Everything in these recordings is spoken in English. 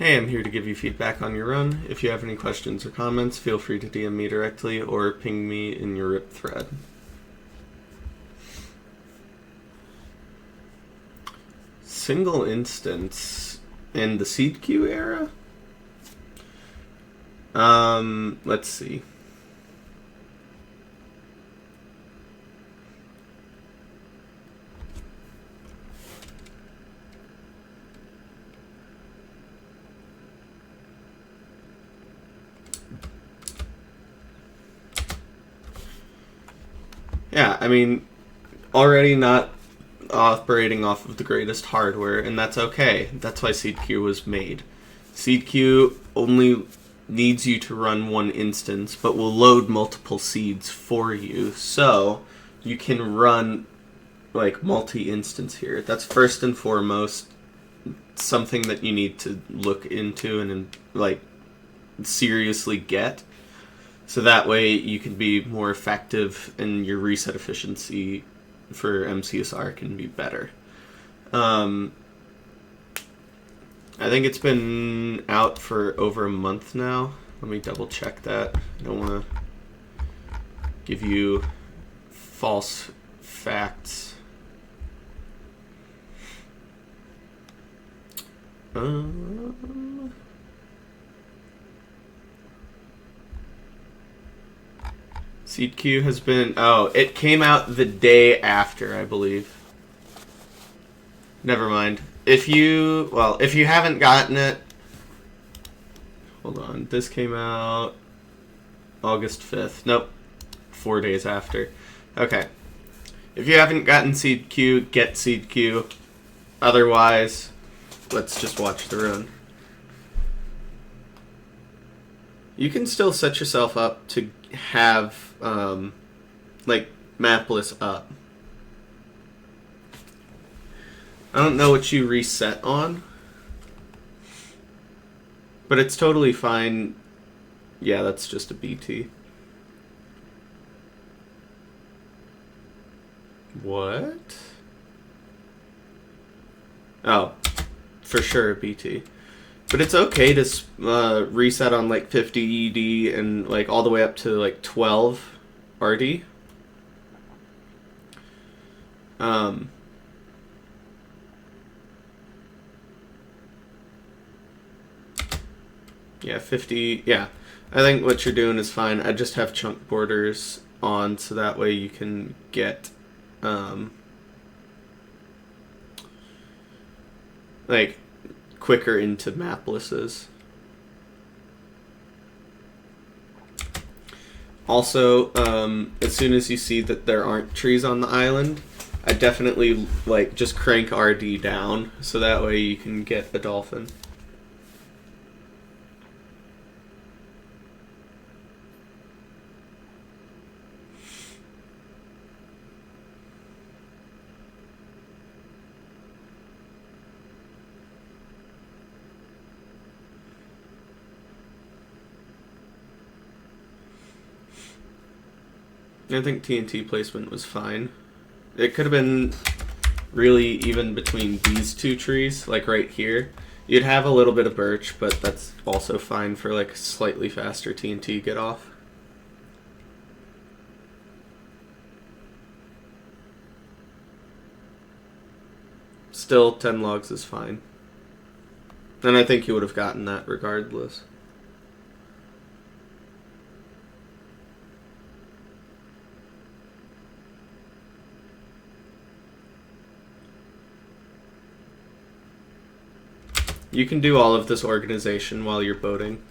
Hey, I'm here to give you feedback on your run. If you have any questions or comments, feel free to DM me directly or ping me in your RIP thread. Single instance in the seed queue era? Let's see. Yeah, I mean, already not operating off of the greatest hardware, and that's okay. That's why Seed Queue was made. Seed Queue only needs you to run one instance, but will load multiple seeds for you, so you can run like multi-instance here. That's first and foremost something that you need to look into and like seriously get. So that way you can be more effective and your reset efficiency for MCSR can be better. I think it's been out for over a month now. Let me double check that. I don't want to give you false facts. Seed Queue has been... Oh, it came out the day after, I believe. Never mind. If you haven't gotten it... Hold on. This came out August 5th. Nope. 4 days after. Okay. If you haven't gotten Seed Queue, get Seed Queue. Otherwise, let's just watch the run. You can still set yourself up to have like mapless up. I don't know what you reset on, but it's totally fine. Yeah, that's just a BT. What? Oh, for sure a BT. But it's okay to reset on like 50 ED and like all the way up to like 12 RD. Yeah, 50. Yeah, I think what you're doing is fine. I just have chunk borders on so that way you can get like quicker into maplesses. Also, as soon as you see that there aren't trees on the island, I definitely like just crank RD down so that way you can get a dolphin. I think TNT placement was fine. It could have been really even between these two trees, like right here. You'd have a little bit of birch, but that's also fine for like slightly faster TNT get off. Still, 10 logs is fine. And I think you would have gotten that regardless. You can do all of this organization while you're boating.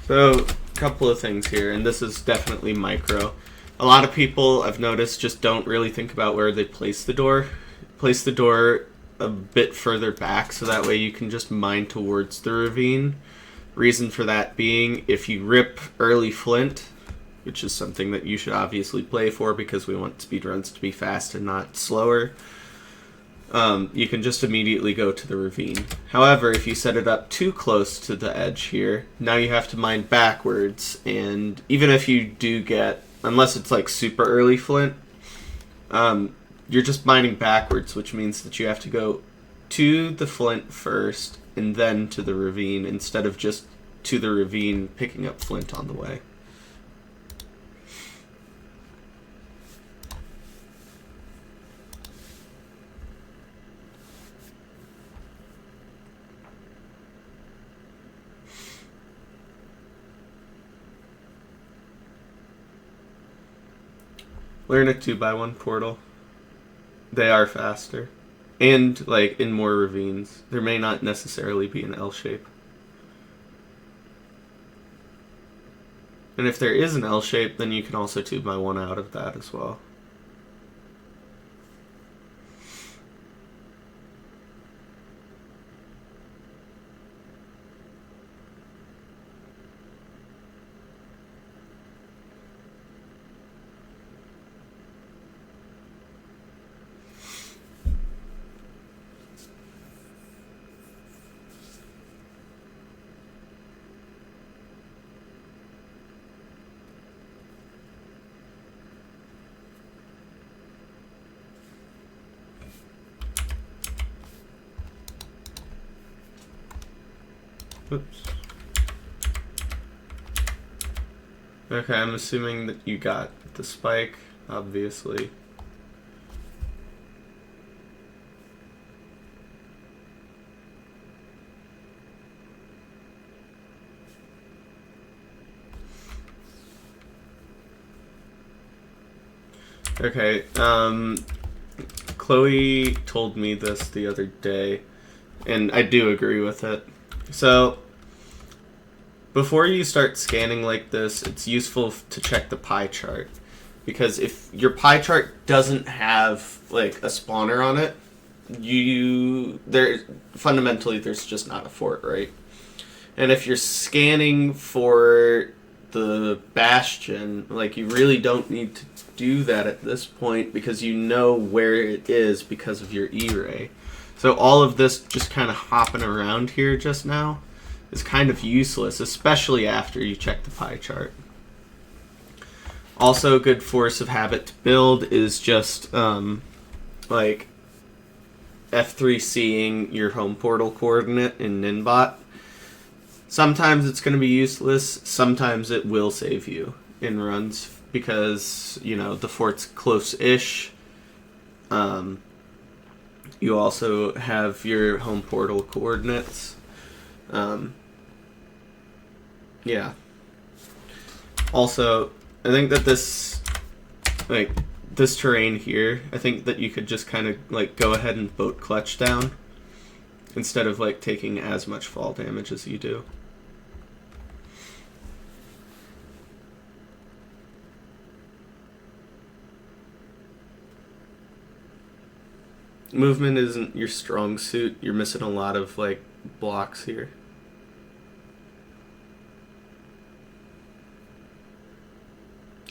So, a couple of things here, and this is definitely micro. A lot of people, I've noticed, just don't really think about where they place the door. Place the door a bit further back, so that way you can just mine towards the ravine. Reason for that being, if you rip early flint, which is something that you should obviously play for because we want speedruns to be fast and not slower, you can just immediately go to the ravine. However, if you set it up too close to the edge here, now you have to mine backwards, and even if you do get, unless it's like super early flint, you're just mining backwards, which means that you have to go to the flint first and then to the ravine instead of just to the ravine picking up flint on the way. Learn a 2x1 portal. They are faster. And, like, in more ravines. There may not necessarily be an L shape. And if there is an L shape, then you can also 2x1 out of that as well. Oops. Okay, I'm assuming that you got the spike, obviously. Okay, Chloe told me this the other day, and I do agree with it. So, before you start scanning like this, it's useful to check the pie chart. Because if your pie chart doesn't have, like, a spawner on it, fundamentally there's just not a fort, right? And if you're scanning for the bastion, like, you really don't need to do that at this point because you know where it is because of your E-ray. So all of this just kind of hopping around here just now is kind of useless, especially after you check the pie chart. Also, a good force of habit to build is just like F3C'ing your home portal coordinate in Ninbot. Sometimes it's going to be useless, sometimes it will save you in runs because, you know, the fort's close-ish. You also have your home portal coordinates. Yeah. Also, I think that this terrain here, I think that you could just kind of, like, go ahead and boat clutch down instead of, like, taking as much fall damage as you do. Movement isn't your strong suit. You're missing a lot of, like, blocks here.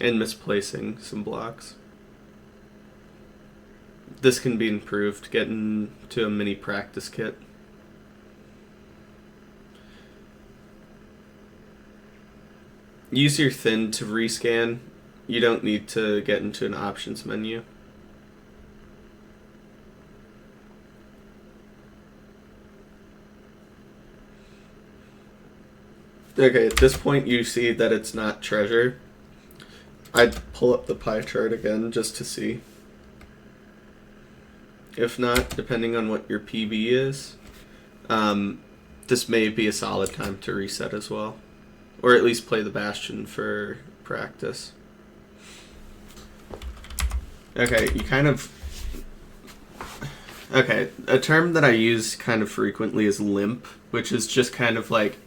And misplacing some blocks. This can be improved, getting to a mini practice kit. Use your thin to rescan. You don't need to get into an options menu. Okay, at this point you see that it's not treasure. I'd pull up the pie chart again just to see. If not, depending on what your PB is, this may be a solid time to reset as well. Or at least play the Bastion for practice. Okay, you kind of... Okay, a term that I use kind of frequently is limp, which is just kind of like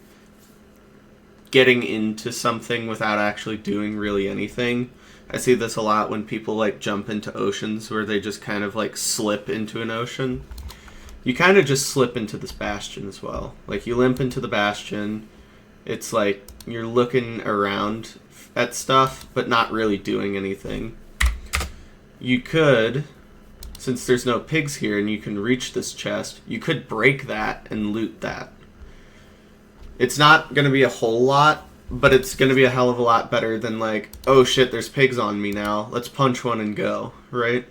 getting into something without actually doing really anything. I see this a lot when people like jump into oceans where they just kind of like slip into an ocean. You kind of just slip into this bastion as well. Like you limp into the bastion, It's like you're looking around at stuff, but not really doing anything. You could, since there's no pigs here and you can reach this chest, you could break that and loot that. It's not going to be a whole lot, but it's going to be a hell of a lot better than like, oh shit, there's pigs on me now. Let's punch one and go, right?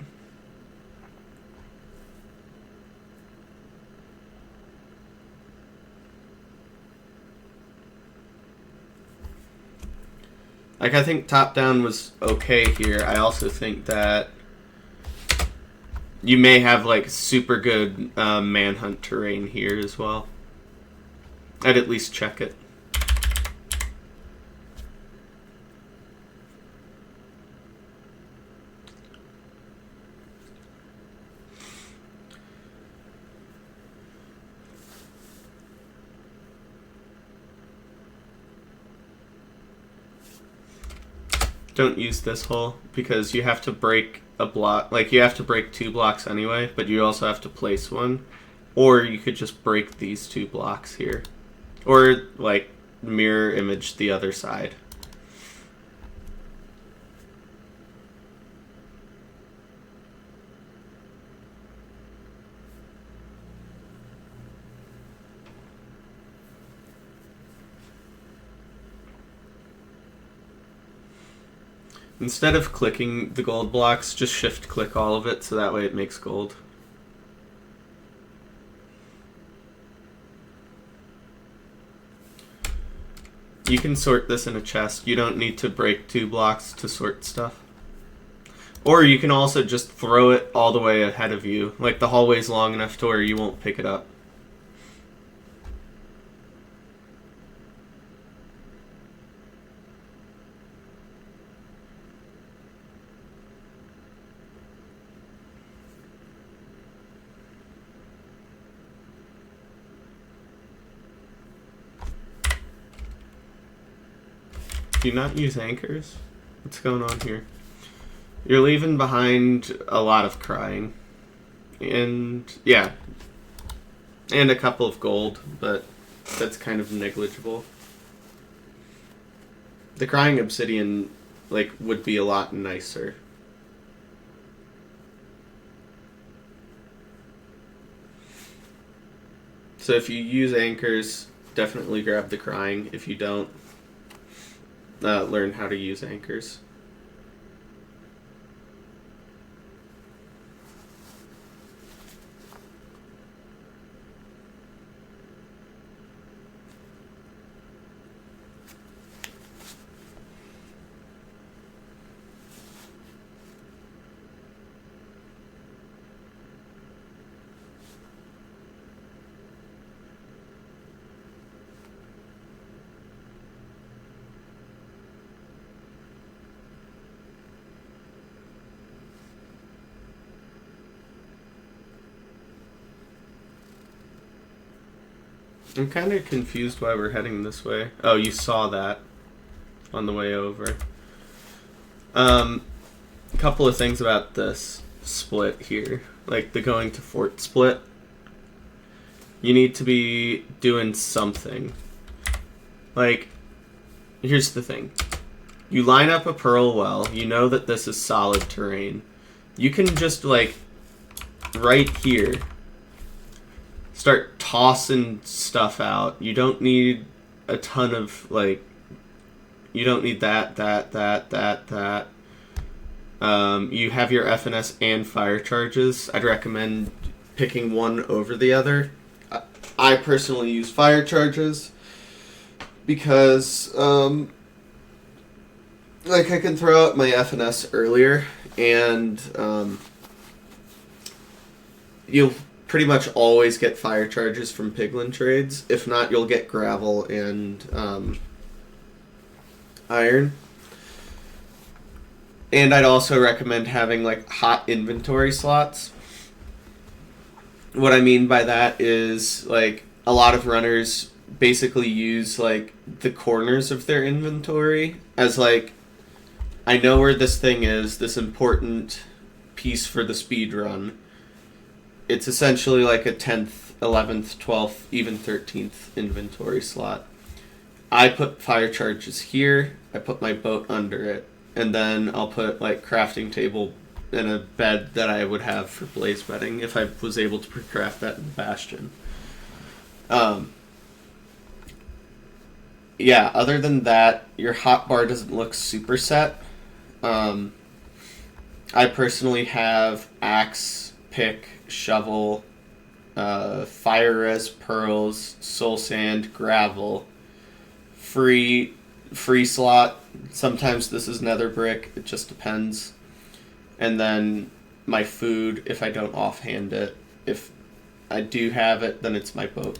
Like, I think top-down was okay here. I also think that you may have, like, super good manhunt terrain here as well. I'd at least check it. Don't use this hole because you have to break a block. Like, you have to break 2 blocks anyway, but you also have to place one. Or you could just break these 2 blocks here. Or, like, mirror image the other side. Instead of clicking the gold blocks, just shift click all of it so that way it makes gold. You can sort this in a chest. You don't need to break 2 blocks to sort stuff. Or you can also just throw it all the way ahead of you. Like, the hallway's long enough to where you won't pick it up. Do you not use anchors? What's going on here? You're leaving behind a lot of crying. And, yeah. And a couple of gold, but that's kind of negligible. The crying obsidian, like, would be a lot nicer. So if you use anchors, definitely grab the crying. If you don't, learn how to use anchors. I'm kind of confused why we're heading this way. Oh, you saw that on the way over. A couple of things about this split here. Like the going to fort split. You need to be doing something. Like, here's the thing. You line up a pearl well. You know that this is solid terrain. You can just, like, right here start tossing stuff out. You don't need a ton of, like, you don't need that. You have your FNS and fire charges. I'd recommend picking one over the other. I personally use fire charges because, like, I can throw out my FNS earlier, and you'll pretty much always get fire charges from piglin trades. If not, you'll get gravel and iron. And I'd also recommend having, like, hot inventory slots. What I mean by that is, like, a lot of runners basically use, like, the corners of their inventory as, like, I know where this thing is, this important piece for the speed run. It's essentially like a 10th, 11th, 12th, even 13th inventory slot. I put fire charges here. I put my boat under it, and then I'll put like crafting table and a bed that I would have for blaze bedding if I was able to pre-craft that in the bastion. Yeah, other than that, your hotbar doesn't look super set. I personally have axe, pick, shovel, fire res pearls, soul sand, gravel, free slot. Sometimes this is nether brick. It just depends. And then my food if I don't offhand it. If I do have it, then it's my boat.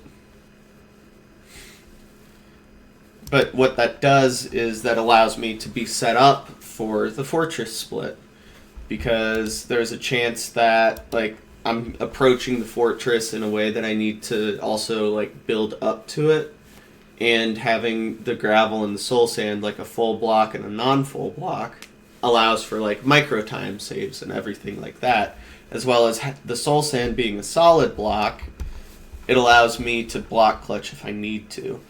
But what that does is that allows me to be set up for the fortress split. Because there's a chance that like I'm approaching the fortress in a way that I need to also like build up to it, and having the gravel and the soul sand like a full block and a non-full block allows for like micro time saves and everything like that, as well as the soul sand being a solid block. It allows me to block clutch if I need to.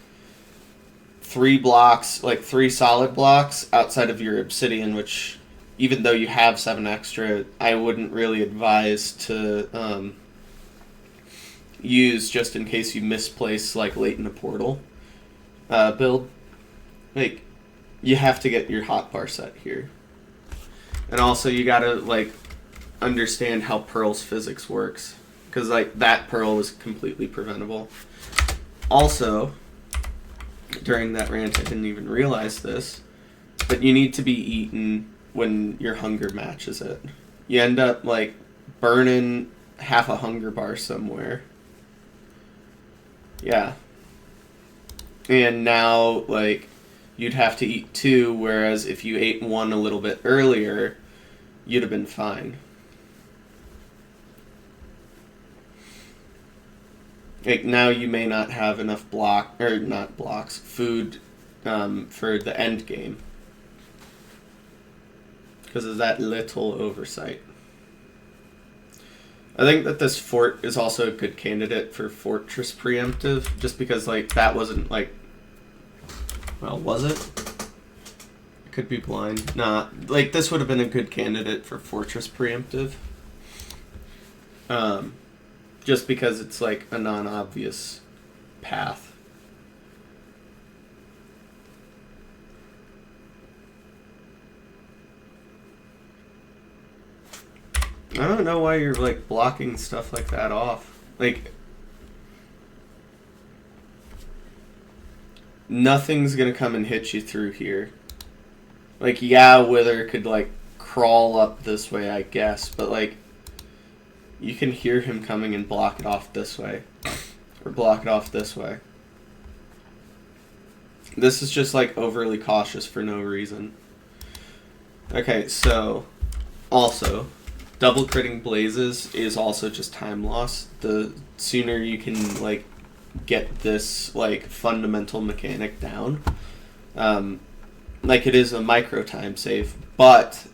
3 blocks, like 3 solid blocks outside of your obsidian, which even though you have 7 extra, I wouldn't really advise to use just in case you misplace like late in a portal build. Like, you have to get your hotbar set here. And also you gotta like understand how Pearl's physics works. Because like that Pearl was completely preventable. Also, during that rant I didn't even realize this, but you need to be eaten when your hunger matches it. You end up like burning half a hunger bar somewhere. Yeah. And now like you'd have to eat 2, whereas if you ate 1 a little bit earlier, you'd have been fine. Like now you may not have enough food for the end game. Because of that little oversight. I think that this fort is also a good candidate for fortress preemptive, just because like that wasn't like, well, was it? I could be blind. Nah, like this would have been a good candidate for fortress preemptive. Just because it's like a non-obvious path. I don't know why you're like blocking stuff like that off. Like, nothing's gonna come and hit you through here. Like, yeah, Wither could like crawl up this way, I guess, but like you can hear him coming and block it off this way, or block it off this way. This is just like overly cautious for no reason. Okay, so also, double critting blazes is also just time loss. The sooner you can like get this like fundamental mechanic down, like it is a micro time save, but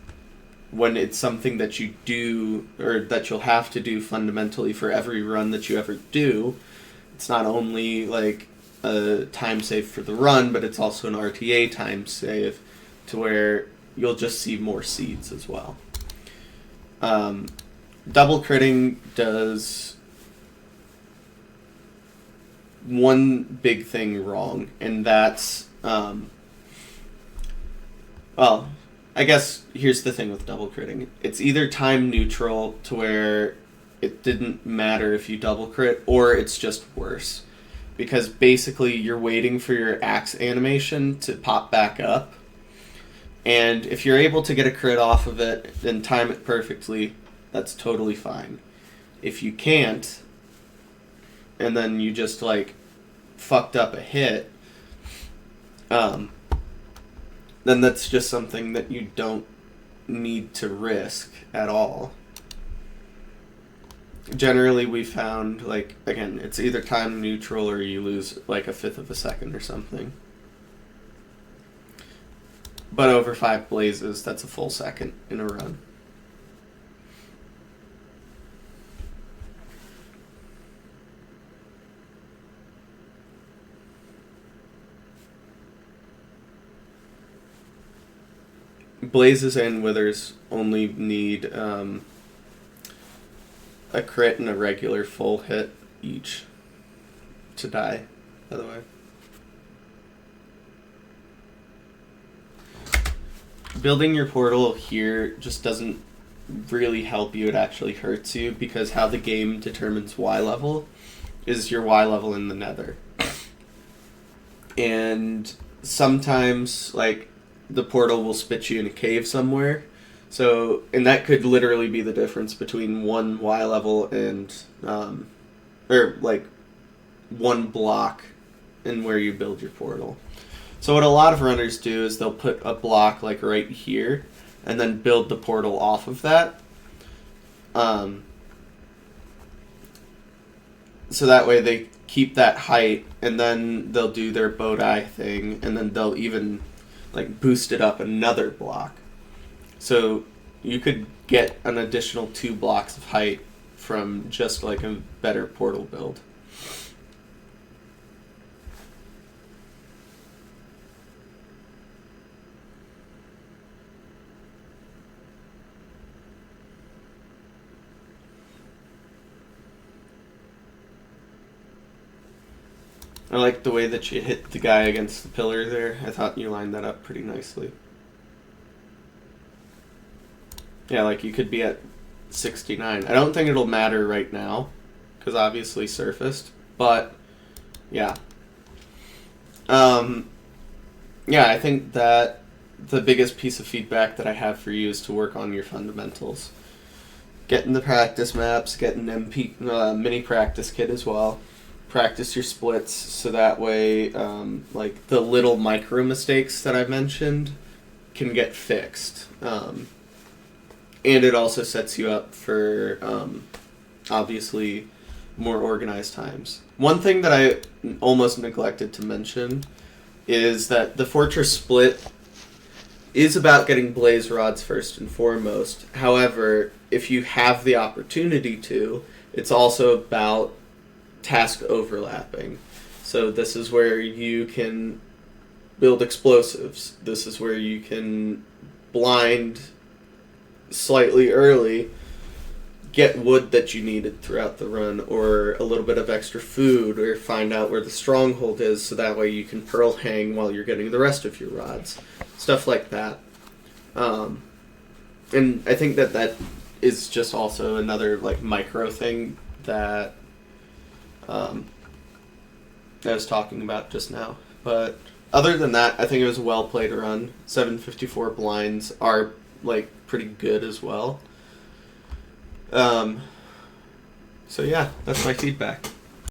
when it's something that you do or that you'll have to do fundamentally for every run that you ever do, it's not only like a time save for the run, but it's also an RTA time save to where you'll just see more seeds as well. Double critting does one big thing wrong, and that's, well, I guess here's the thing with double critting. It's either time neutral to where it didn't matter if you double crit, or it's just worse. Because basically you're waiting for your axe animation to pop back up, and if you're able to get a crit off of it and time it perfectly, that's totally fine. If you can't, and then you just like fucked up a hit, then that's just something that you don't need to risk at all. Generally we found, like, again, it's either time neutral or you lose like 1/5 of a second or something. But over 5 blazes, that's a full second in a run. Blazes and Withers only need a crit and a regular full hit each to die, by the way. Building your portal here just doesn't really help you. It actually hurts you, because how the game determines Y level is your Y level in the Nether. And sometimes, like, the portal will spit you in a cave somewhere. So, and that could literally be the difference between one Y level and, or like, one block in where you build your portal. So what a lot of runners do is they'll put a block like right here and then build the portal off of that. So that way they keep that height, and then they'll do their bow tie thing, and then they'll even like boost it up another block. So you could get an additional 2 blocks of height from just like a better portal build. I like the way that you hit the guy against the pillar there. I thought you lined that up pretty nicely. Yeah, like you could be at 69. I don't think it'll matter right now, because obviously surfaced, but yeah. Yeah, I think that the biggest piece of feedback that I have for you is to work on your fundamentals. Getting the practice maps, getting MP mini practice kit as well. Practice your splits, so that way, like the little micro mistakes that I mentioned can get fixed. And it also sets you up for, obviously, more organized times. One thing that I almost neglected to mention is that the Fortress split is about getting blaze rods first and foremost. However, if you have the opportunity to, it's also about task overlapping. So this is where you can build explosives. This is where you can blind slightly early, get wood that you needed throughout the run, or a little bit of extra food, or find out where the stronghold is, so that way you can pearl hang while you're getting the rest of your rods. Stuff like that. And I think that that is just also another like micro thing that I was talking about just now. But other than that, I think it was a well played run. 754 blinds are like pretty good as well. So yeah, that's my feedback.